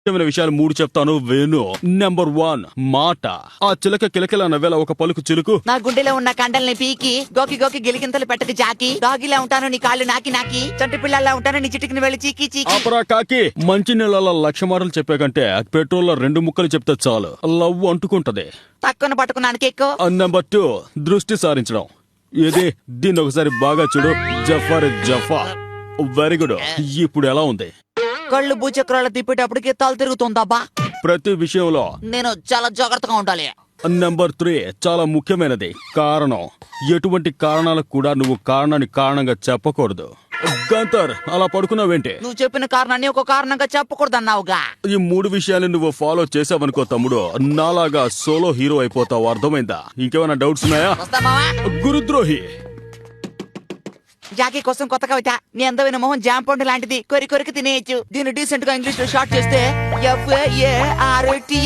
ముఖ్యమైన విషయాలు 3 చెప్తాను వేణు. నెంబర్ 1 మాట. ఆ చిలక కిలకిల నవ్వేలా ఒక పలుకు చిలుకు. నా గుండెలో ఉన్న కండల్ని పీకి గోకి గోకి గిలికింతలు పెట్టక జాకి. డాగిలా ఉంటాను నీ కాళ్ళు నాకి నాకి. చంటి పిల్లల్లా ఉంటాను నీ చిటికిని వెళ్ళి చీకి చీకి. అపరా కాకి. మంచి నీళ్ళ 1,00,000 మాటలు చెప్పే కంటే పెట్రోల్ లో 2 ముక్కలు చెప్తే చాలు, లవ్ అంటుకుంటది. తక్కువ పట్టుకున్నాను కేక్కు. నెంబర్ 2 దృష్టి సారించడం. ఇది దీన్ని ఒకసారి బాగా చూడు. జఫా వెరీ గుడ్. ఇప్పుడు ఎలా ఉంది? కళ్ళు భూచక్రాలు తిప్పేటప్పటికి తల తిరుగుతుందబ్బా. ప్రతి విషయంలో నేను చాలా జాగ్రత్తగా ఉండాలి. నెంబర్ 3 చాలా ముఖ్యమైనది, కారణం. ఎటువంటి కారణాలకు కూడా నువ్వు కారణాన్ని కారణంగా చెప్పకూడదు. గంతర్, అలా పడుకున్నావేంటి? నువ్వు చెప్పిన కారణాన్ని ఒక కారణంగా చెప్పకూడదన్నావుగా. ఈ 3 విషయాలు నువ్వు ఫాలో చేసావనుకో తమ్ముడు, నాలాగా సోలో హీరో అయిపోతావు. అర్థమైందా? ఇంకేమైనా డౌట్స్ ఉన్నాయా? వస్తామావా? గురుద్రోహి. జాకీ కోసం కొత్త కవిత. నీ అందమైన మొహం జామ్ పండు లాంటిది, కొరికి కొరికి తినేయచ్చు. దీన్ని డీసెంట్ గా ఇంగ్లీష్ లో షార్ట్ చేస్తే FAARTA.